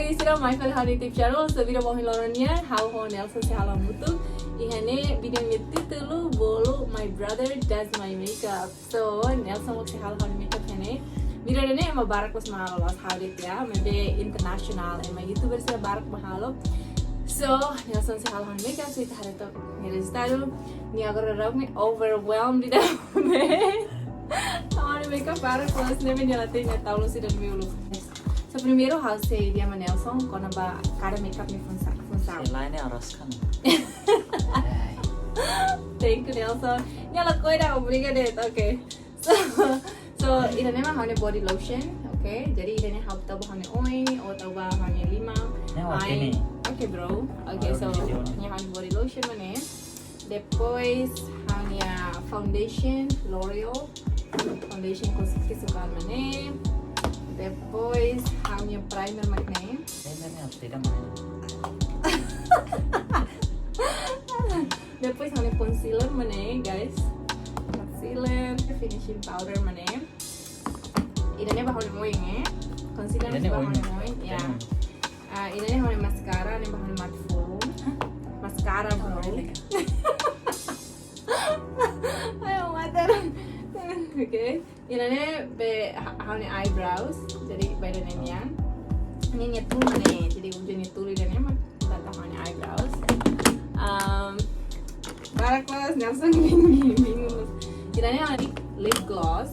Sira my fel hari tip channel so video mohon lorania how ho Nelson se halam butuh ihane video ngetti telu bolu my brother does my makeup so Nelson mo se halam makeup hene video ne ema barak pas mahalo how dit ya maybe international ema youtuber se barak mahalo so Nelson se halam makeup so itare to mere style ni agar rag me overwhelmed ida me hamaरे makeup barak pas ne me nyalate ne taulo si dan miulu. So primeiro house dia Nelson quando ba cara makeup me funsa. Lainnya araskan. Thank you Nelson. Nyala koida obrigado. Okay. So ini memang hanya body lotion, okay? Jadi ini help tahu hanya oil atau hanya limang. Okay bro. Okay so ini hanya body lotion mana? Depois hanya foundation L'Oreal. Foundation kesukaan mana? Depois hanya primer magnet. Primernya harus tidak mana? Depois hanya concealer mana, guys? Concealer, finishing powder mana? Ini bahan moing concealer bahan moing, ya. Ini hanya mascara, ini bahan matte foam. Mascara bro. Ayo mater. Okay. Ini hanya eyebrows, jadi beda dengan ini nyetul mana? Jadi ujung nyetul ini mah tata hanya eyebrows. Baraklas Nelson bingung. Ini hanya lip gloss.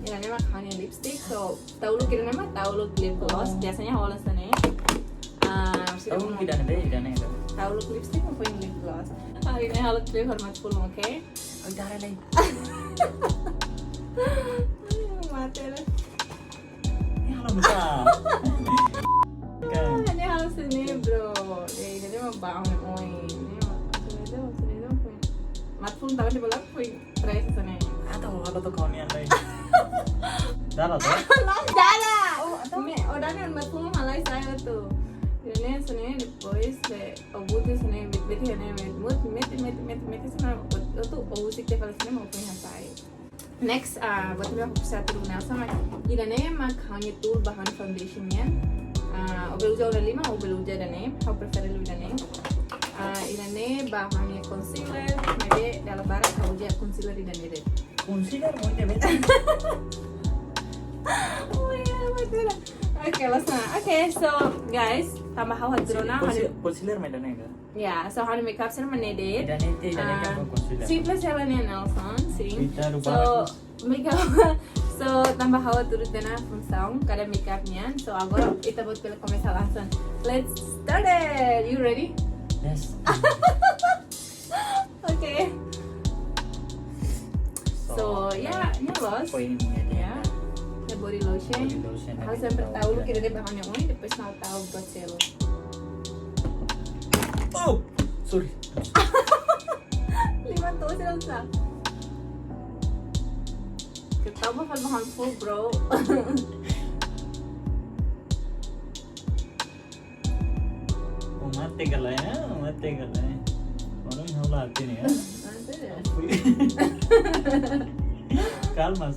Ini mah hanya lipstick. So tahu lu kira nama tahu lu lip gloss. Biasanya holas nih. Tahu lu tidak ada. Tahu lu lipstick apa yang lip gloss? Hari ini halus lip hormat full, oke? Oh dah lain. Mati lah. Ini halam besar. Ini halus ini bro. Ini mah bangun oin. Ini sini pun. Matful tahu di belakang pun tres sana. Atau kalau tuh kau nian lain. Dah lah tuh. Dah. Oh dah nih matful malai saya tuh. Ini sini depois obuti sini beti ini meti sana itu obusik teh kalau sini mau punya saya. Next, buat saya satu Nelson, ini mak hanya tool bahan foundationnya. Obeluja udah 5, obeluja dan how prefer lu dan ini bahannya concealer, maybe dalam barang kau udah concealer dan ini. Concealer mau deh. Oh ya betul. Okay, okay, so guys, tambah hawa drona. Concealer mana nih? Ya, so hanya makeup sih menedit. Dan concealer. Simple jalannya Nelson, sing. So makeup, so tambah hawa turut dana fungsi kada makeupnya. So agora kita buat pilih komentar langsung. Let's start it. You ready? Yes. Okay. So ya, nyelos. Ya. Body lotion. Harus sampai tahu lu kira dia bahannya oil, depois mau tahu buat selo. Oh, sorry. 5 tuh sih kita mah kan bahan full bro. Mati galanya. Orang hati nih ya. Kalma.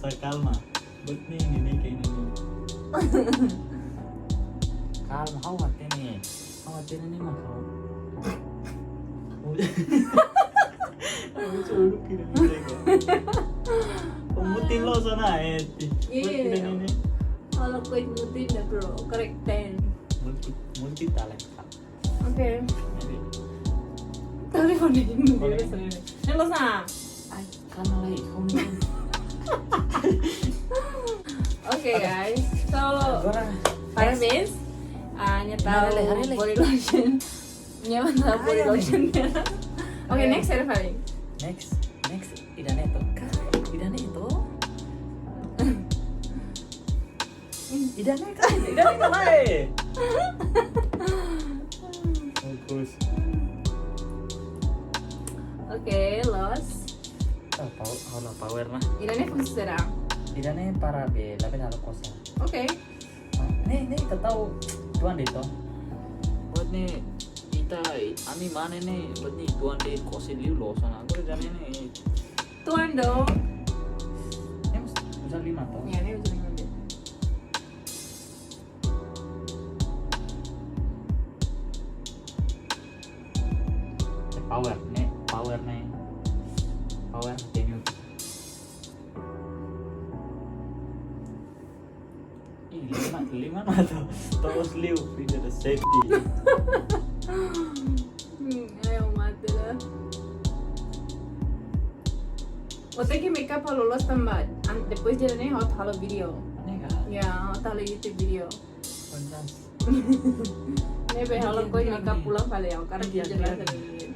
Buat nih ini kayak ini. Kalma, hati nih mah kau. Aku coba kira mereka. Pemutih lo sana Iya. Kalau kue putih dah bro, correct 10. Multi talent. Oke. Tapi kalau ini lo sana. Ay, kalma lagi kamu. Okay guys, so parabéns. Nyata body lotion. Nyata body lotion. Okay, next ada paling. Next, idane itu. Idane kalai. Fokus. Okay, los. Power nah. Idane fungsi serang. Idane para be, tapi halo kosa. Okay. Nih kita tahu tuan dito. Buat nih kita ami mana nih buat nih tuan di kosin liu lo sana. Aku udah nih. Tuan dong. Ini bisa 5 toh. Ya, ini bisa 5. power tenyu. lima atau terus liu video the safety. Ayo mate lah. Ote que makeup halo tambah. Depois dia nem hot halo video. Nega. Ya, hot halo YouTube video. Pantas. Nebe halo koi makeup pulang kali ya, karena dia jelas lagi.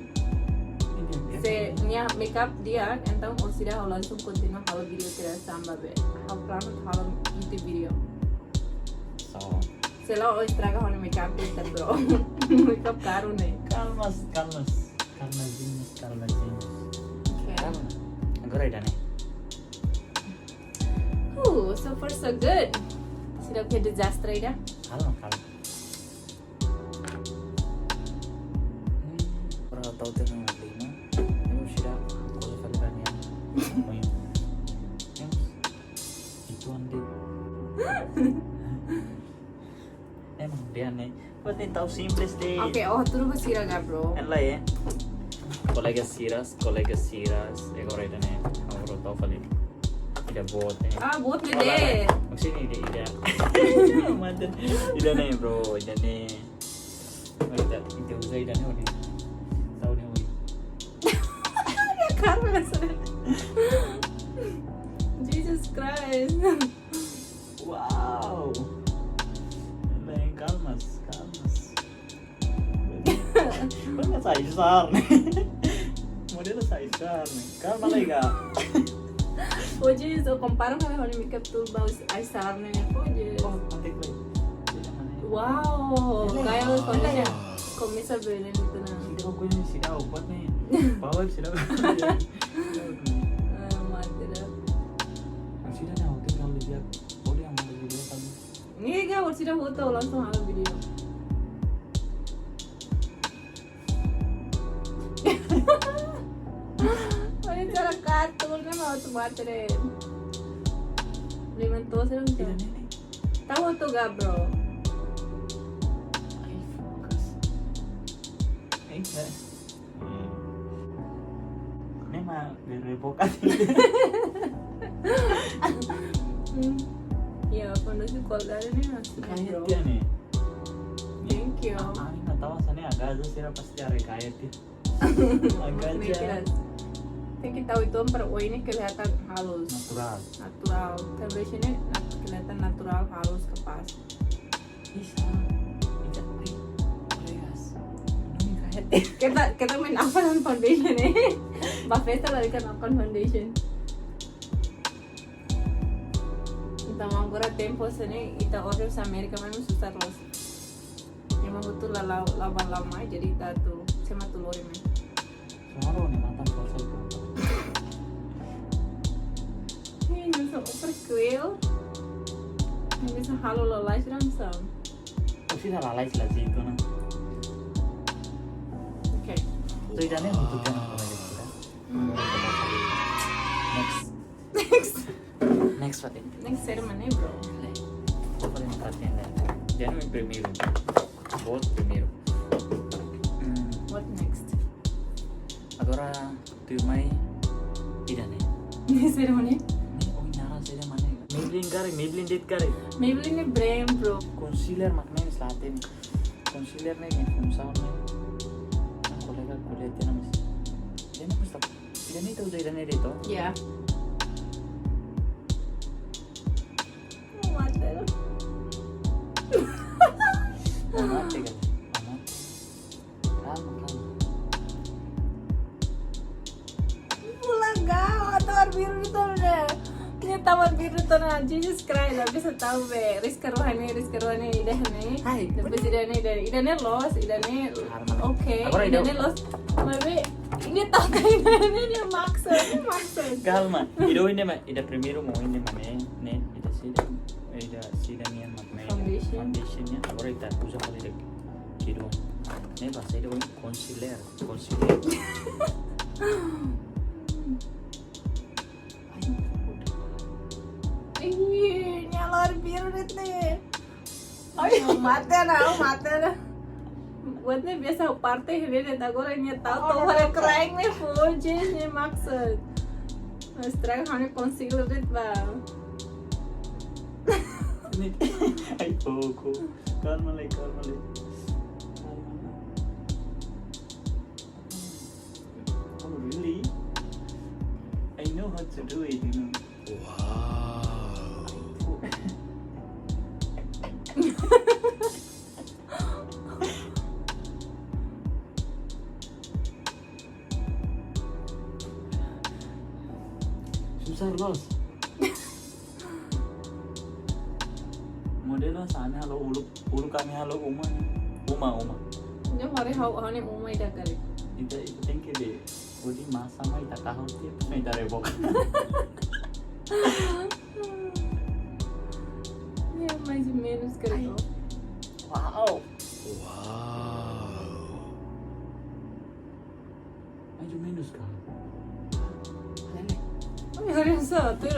Se nya makeup dia, então ursida halo langsung continue halo video kira samba be. Halo plan halo YouTube video. So, Se lo estraga halo makeup kita bro. Makeup caro nih. calmas. Karena jenis. Okay. Agora ida nih. So far so good. Sudah punya disaster ida. Kalma. Pernah tahu tentang lima? Kamu sudah kalau kalian ya. Itu ande. Emang dia nih. Buat nih tahu simples deh. Okay, tuh ba siraga bro. Ela ya. Colegas Siras. Agora ida nih. Kamu tahu kali. Ida buat nih. Buat nih deh. Maksudnya ida. Mantan. Ida nih bro. Ida nih. Ida usah ida nih. Tahu nih. Ya karma sudah. Jesus Christ. Wow. Lain kalmas. Bener saisar nih. Modelnya saisar nih. Kalma lagi gak? Hoje eu comparo com a makeup tuh bau aisar nih hoje. Oh, cantik lagi. Wow, kayak lu kondisi komisa belen itu nah. Sida aku ini sida obat nih. Power sida. Mati dah. Sida nih hotel kalau lihat. Boleh yang mau video tadi. Ini kan sudah foto langsung halo video. Ini cara kartun kan mau tuh mati deh. Liman tuh sih Sida dong. nih. Tahu tuh gak bro? Ay, focus. Ini mah direvokat. Ya, cuando se colgaron en así, Kayat bro. dia nih. Thank you. Ani nggak tahu asalnya agak aja sih pasti cari kayat dia. Agak aja Mikiran. Yang kita tahu itu per ini kelihatan halus, natural. natural. Foundationnya kelihatan natural, halus, kepas. Bisa. Kolegas. Ini kayat. Kita main apa dengan foundation nih? Mbak Festa lagi kan apa foundation? Kita mau kurang tempo sini, kita order sa Amerika memang susah los. Emang betul lawan lama jadi kita tuh sama telur ini. Suara nih mantan puasa itu. Ini bisa oper kuil. Ini bisa halo lolai langsung. Pasti dah lalai sih itu nah. Oke. So idannya untuk jangan lagi kita. Next what ini? Next ceremony bro. Paling perhatian deh. Jangan main primero. Buat primero. What next? Agora tu mai idannya. Ini ceremony? Ini oh nyara saja mana? Maybelline date kare. Maybelline ini brand bro. Concealer maknanya selatin. Concealer nih yang kumsal nih. Nah kolega kuliah dia namanya. Dia nih mesti. Idan itu udah idannya itu. Ya. Mati loh. Mati kan? Mati. Kalma. Pulang gak, tawar biru itu udah. Ini tawar biru itu nah, Jesus Christ, gak bisa tahu be. Rizka Rohani idah nih. Hai. Tapi idahnya los, idahnya oke, Agora idahnya los. Tapi ini tahu kan idahnya dia maksud. Calma. Ido ini mah, ida primero mau ini mana? Nih, ida sida nih maknanya. Foundationnya. Agora ita usa kali dek. Kiro. Nih bahasa ida ini concealer. Ih, nyalor biru nih. Ayo mati lah. buatnya biasa partai ini tak gorengnya tahu pada keren nih full jenisnya maksud. Setelah hanya concealer itu bang. Ini, ay Coco, kalma. Oh really? I know how to do it, you know. Susah los. Model sana halo ulu kami halo uma. Ini hari hanya umai dah kali. Itu tengke deh. Udi masa mai tak tahu dia mai tak rebok. Ya mais ou menos kali. Wow. Maju minus kan.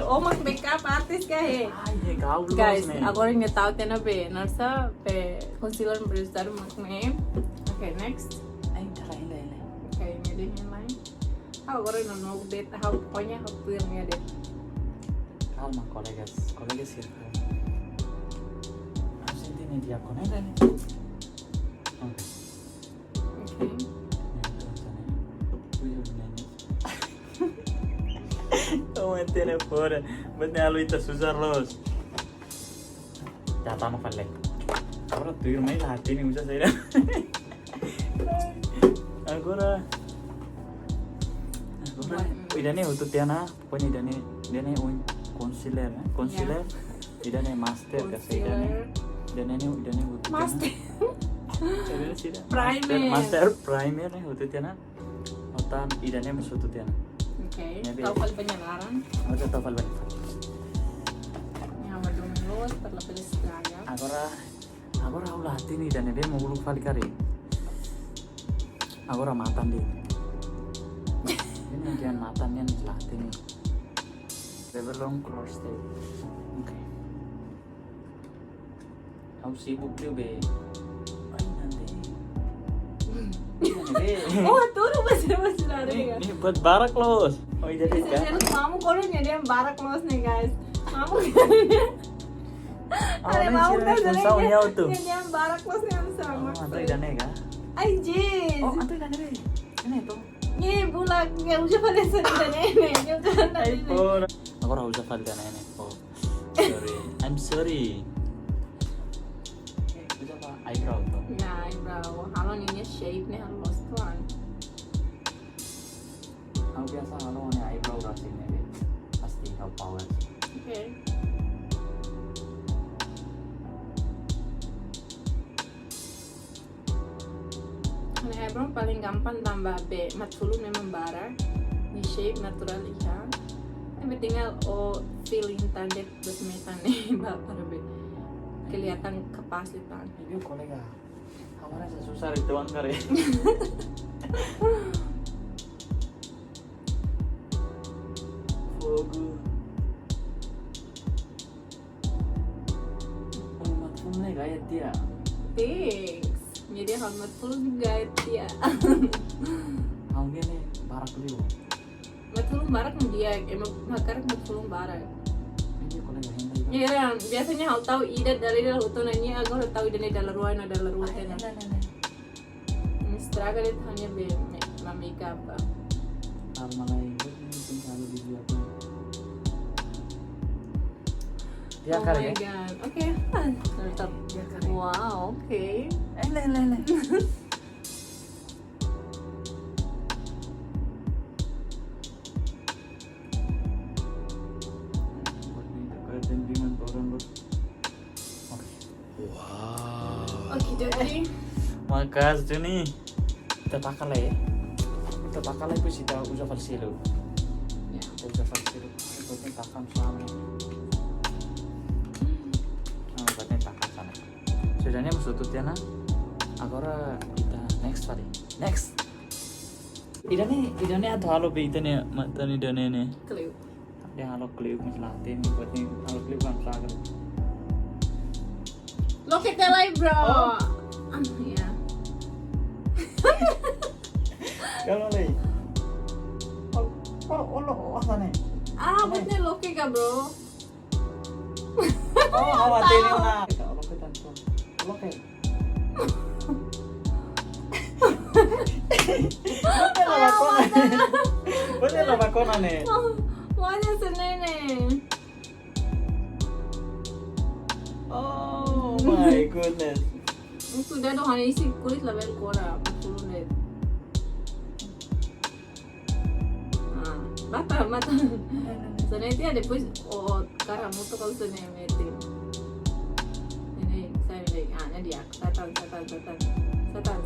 Oh mas makeup artist kayak. Ay, kau belum Guys, agora ainda tahu tena be, narsa be concealer berusaha makne. Okay, next. Ay, ini. Okay, ini yang lain. Agora não update, pokoknya aku yang ada. Calma, colegas circle. Aku sini dia konekta nih. Oke. Toma tiene fora, vete a Luita susar los. Ya estamos falando. Ahora tú y me la tiene muchas ideas. Agora idane untuk Tiana, pokoknya idane un concealer, idane master kasi idane untuk Master. master primer untuk Tiana. Otan idane masuk untuk Tiana. Okay, tahu penyalaran. Oke, tahu banyak. Yang madung terlebih setengah. Agora ulah tini dan dia mau uluk kali kari. Agora matan deh. Ini jangan matannya jelas tini. Level long cross deh. Oke. Kau sibuk dia be. Ay nanti. Oh, turun masih lari kan? Ini buat barak los. Oh iya deh kan. Mamu kalau nyari yang barak los nih guys. Mamu. Ada mau kan jadi yang barak los yang sama. Atau idane kan? Anjir. Oh, atau idane be. Ini tuh. Ini bulan yang udah pada sedang ini. Yang udah tadi. Aku harus usah pada ini. Oh, sorry. I'm sorry. Itu apa? Eyebrow tuh. Nah, eyebrow. Halo ini shape nih harus tuan. Aku biasa kalau nih eyebrow rasanya deh. Pasti kau power. Oke. Nah, eyebrow paling gampang tambah B. Mat dulu memang bara. Ini shape natural ya. Tapi tinggal feeling tanda buat metan nih bapak B. Kelihatan kapasitas. Ini kolega. Kamarnya susah rituan kare. Fogo. Hormat full nih gaya dia. Thanks. Jadi hormat full juga ya. Kau gini barak liu. Matulung barak dia, emang makar matulung barak. Ini kolega hentai. Ya, biasanya hal tahu ide dari dalam utunannya, aku harus tahu ide dalam ruang tena. Struggle itu hanya be makeup. Malay itu mungkin selalu dibuat. Dia kali ya. Oke. Mantap. Wow, oke. Le. Oke, jadi Makas nih. Kita pakai lah ya. Kita pakai lah itu sih tahu usah falsilo. ya. Usah falsilo. Itu takkan sama. Buatnya takkan sana. Sudahnya musututnya na. Agora kita next kali. Next. Idane atau halo be idane matan idane ne. Clue. Dia halo klip misalnya buat nih halo klip kan sagar. Look at the light, bro. Ya. Kalau lagi. Oh, sana. Ah, buatnya loke ka bro. Oh, hawatin mo na. Loke tanto. Loke. Buatnya lo makonan eh. Wanya senene. Oh my goodness. Sudah dong hari isi kulit level kora 40 net. Mata. Sebenarnya ada pun karena mutu kalau sebenarnya meti. Ini saya bilang, dia setan.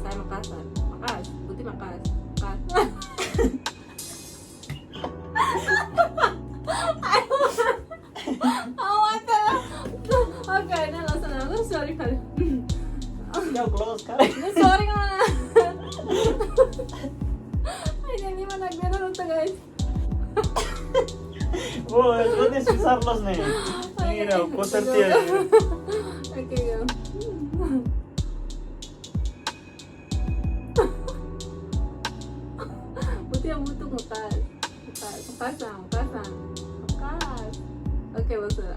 Saya makas, putih makas. Okay, na lasan na. Sorry kali. Jauh close kali. Sorry nga. Ay, hindi man nagbiro ito guys. Oh, berarti susah los nih. Ini udah poster dia. Okay, go. Buti ang buto makas. Makas. Okay, basta.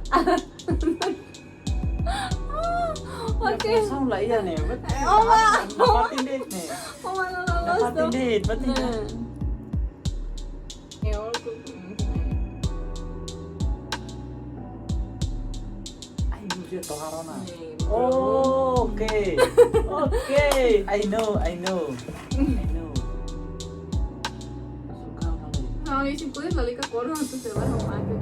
Okay. Sound lah iya nih. Oh, Dapatin date nih. Oh, malalos Dapatin date, berarti kan. Ay, dia toharona. Oh, okay. I know. Suka kali. Nah, isi kulit balik ke koron tuh coba sama aku.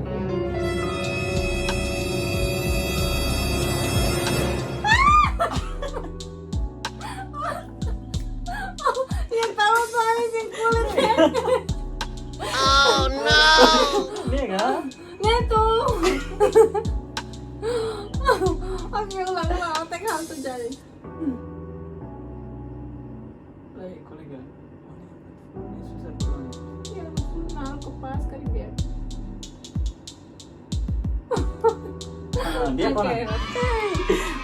Ya tahu soal isi kulit ya. Oh no! Ini kan? Neto. Oke, ulang. Otak hantu jadi. Baik, kolega. Ini susah banget. Ya, nah, kepas kali biar. Dia apa?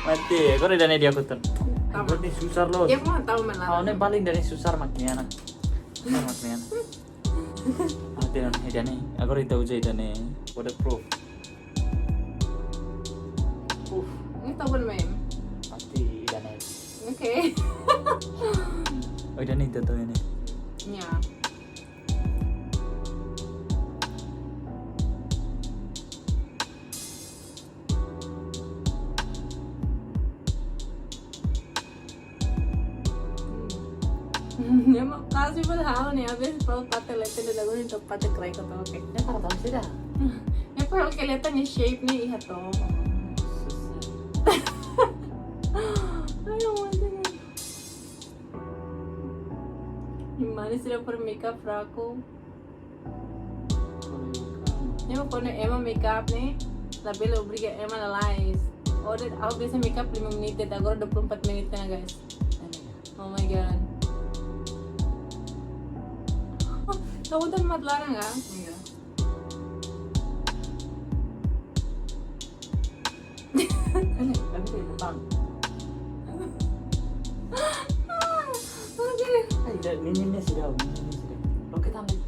Mati, kau udah nih dia kuter. Berarti susah loh. Ya, mau tahu mana? Ini paling dari susah maknya anak. Maknya. Ada nih, aku udah tahu jadi nih. Waterproof. Ini tahu pun mem. Pasti dan nih. Oke. Oh dan itu tuh ini. Ya. Ya mau kasih padahal nih abis kalau pate lete de lagu nih tempat cekrai kata oke. Ya tahu sih dah. Ya kalau kelihatannya shape nih iya toh. Ayo mati nih. Gimana sih per makeup aku? Ya mau kone emang makeup nih, tapi lo beri emang lalais. Order aku biasa makeup 5 menit, agora 24 menit na guys. Oh my god. Kamu tuh mat larang nggak? Iya. Ini tapi di depan. Oke. Ay, minimnya sudah. Lo kita ambil.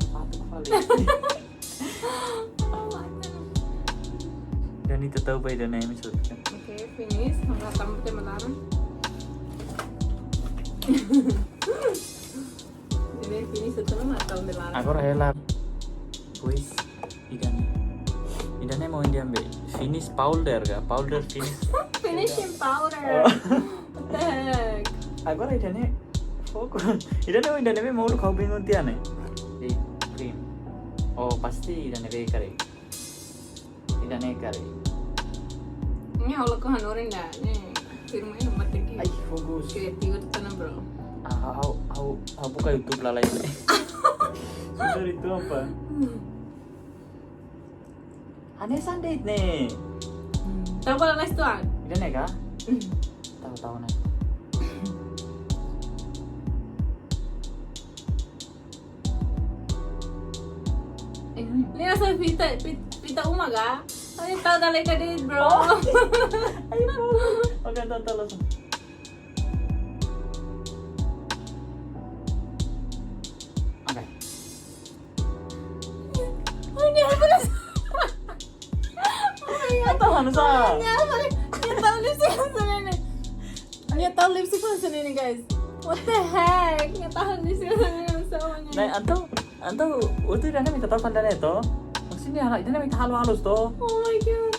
Sepatu kali. Dan itu tahu by the name so. Oke, finish. Nggak tambah tema larang. Jadi finish setelah mata udah larang. Aku rela. Guys, ikannya mau diambil. Finish powder kah? Powder finish. Finishing powder. What the heck? Aku ikannya fokus. Ikannya mau lu kau bingung tiap nih. Di cream. Oh pasti ikannya kari. Ikannya kari. Ini kalau kau hanorin dah. Nih, firman nomor 3. Ay fokus. Oke, 3 tanah bro. Aku buka YouTube lalai ini. Sudah itu apa? Aneh sandit nih. Tahu kalau les tuan? Ikannya kah? Tahu nih. Ini asal pita umaga. Ay, tahu talaga din, bro. Ay po. Maganda talaga. Okay. Ay, apa na? Ito, ano sa? Niya tahu lipstick ko sa nene. Niya tahu lipstick ko sa nene, guys. What the heck? Niya tahu lipstick ko sa nene. Nah, anto, udah dia minta tahu kan itu. Maksudnya dia minta halus tuh. Oh my god.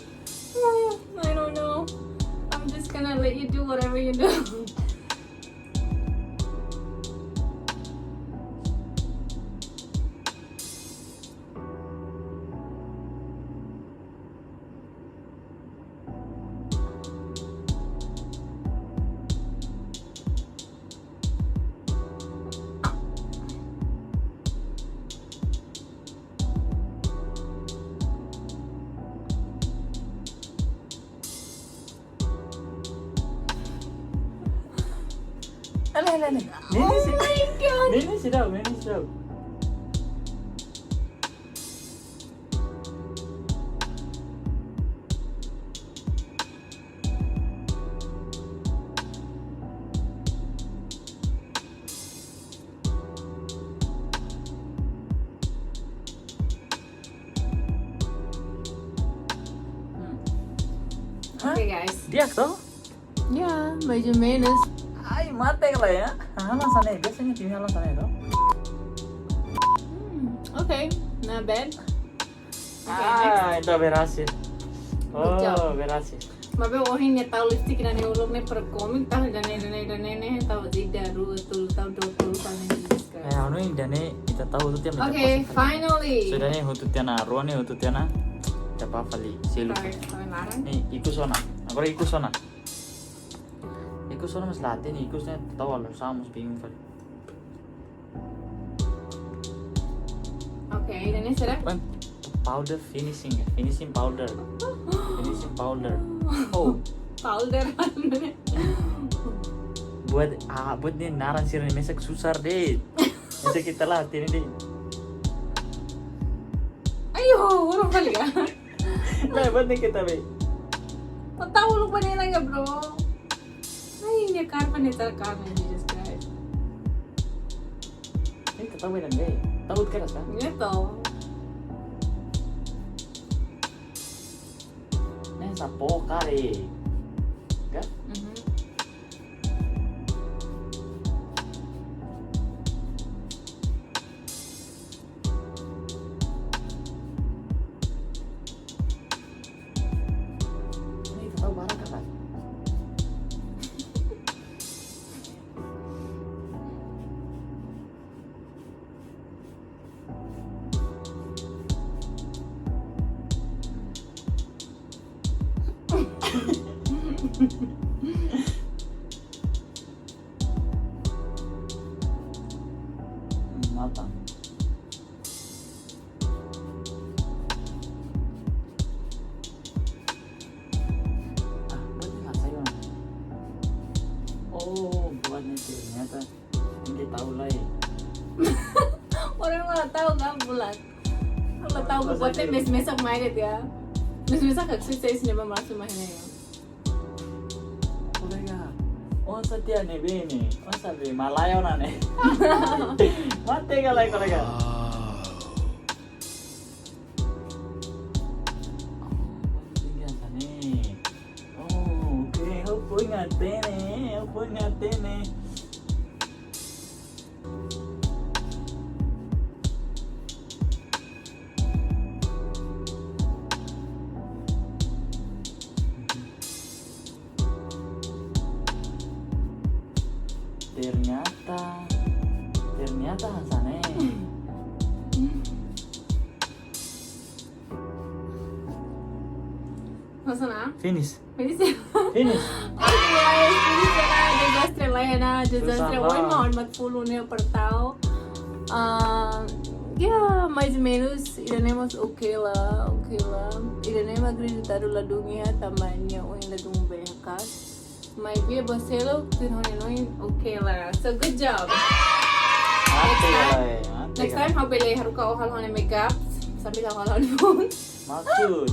Oh, I don't know. I'm just gonna let you do whatever you do. Ini Oh sih. my god. Ini sih dah, ini sih dah. Okay, guys. Dia tuh. Yeah, baju minus. Ay, mate lah ya. Halang sana, biasanya di halang sana itu. Okay, not bad. Okay, next. Itu berhasil. Good job. Oh, berhasil. Mabe wahin niya tahu lipstick na ni ulog ni per komik tahu dane tahu tidak tul tahu dotol sana Jesus Christ. Anu ini kita tahu tuh tiap. Okay, finally. Sudah nih hutut tiana, ruang nih hutut tiana. Siapa kali silu. Sorry, larang. Nih, ikut sona. Agora ikut sona. Ikut sona mas latih nih, ikutnya tahu lah sama bingung kali. Okay, dan ini sudah. Powder finishing powder. Finishing powder. Oh, Powder. buat nih naran sih nih mesak susah deh. Mesak kita latih nih. Ayo, urang kali ya. Nah, buat nih kita be. Tahu lupa nila ya, bro. Ay, niya karpa niya talaga Jesus Christ. Ini ketawa dan be. Tahu keras kan? Ito. Nih sapo kare. Enggak? Ini tahu barang kan? Matang. Buatnya nggak sayang. Oh, buatnya ternyata ini tahu lah ya. Orang nggak tahu kan bulat. Kalau tahu buatnya mes-mesak mainit ya. Mes-mesak exercise niya ba masuk mainnya ya. Oh, setia nih bini. Oh, sabi malayo na nih. Mate ka lang talaga. Oh, okay. Upoy nga tene. Upoy nga tene. Ternyata Hansane. Masa na? Finish. Pwede siya. Finish. Okay guys, pwede siya na. Desastre lang yan na. Desastre. Susah Huwag lah. mo magpulo niya per tao. Yeah, mais ou menos iremos okay lah. Iremos acreditar la dunia tamanya o la dumbe hakas. May be baselo tinhonin okay lah. So good job. Mate ka time. lang. Next time, how beli haru ka o halon makeup. Sabi ka halon mo. Maksud.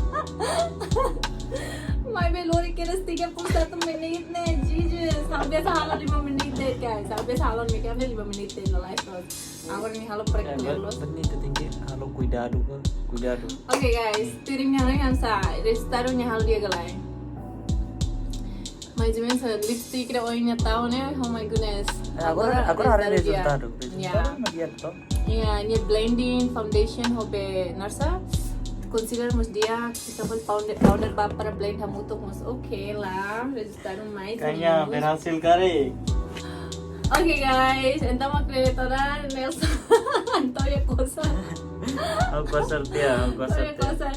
My Melody kira 31 menit nih, Jesus. Hampir salah 5 menit deh guys. Hampir salah make up 5 menit deh no live shot. Agora nih halo prek los. Bonito tinggi. Halo cuidado ka. Cuidado. Okay guys, tiringnya nih kan sa. Resultado-nya halo dia galay. Mais ou menos lipstick da oinha tao né? Oh my goodness. Agora hari resultado. Yeah. Resultado. Yeah, ini blending foundation hobe narsa. Consider mus dia kita pun powder ba para blend hamu to mus okay lah. Resultado mais. Kayaknya berhasil kali. Okay guys, então uma creditora Nelson. Antoya cosa. Aku acertei. Cosa.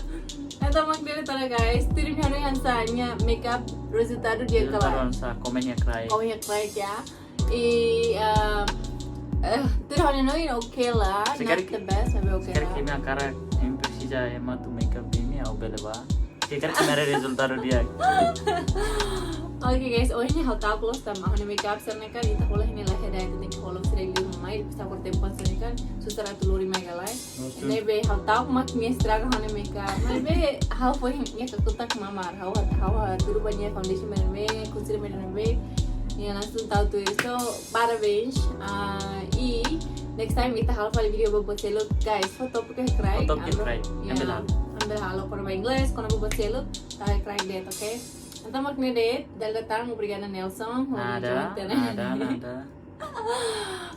Então uma creditora guys, tiringnya nih kan sa nya makeup resultado dia Resultado kalah. sa komennya cry. Kau yang baik ya. Terus no ini oke lah, not the best, tapi oke Sekarang lah. kimi akara imprecisa ema tu makeup ini au beleba. Sekarang kimera resultado dia. Oke guys, oh ini hal tahu loh sama hanya makeup serna kan itu boleh ini lah ada yang tinggi kalau sudah lihat mai bisa bertempat serna kan susah ratu lori mai galai. Ini be hal tahu mak miestra hanya makeup. Mai be hal poin nya kekutak mamar, hal dulu banyak foundation be, concealer be. Ya langsung tahu tuh so parabéns e next time kita hal pada video buat celuk guys foto pakai cry ambil halo para inglês quando buat celuk tak cry date oke então makne date dal datang obrigada Nelson Nada.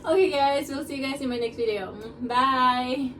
Okay guys, we'll see you guys in my next video. Bye.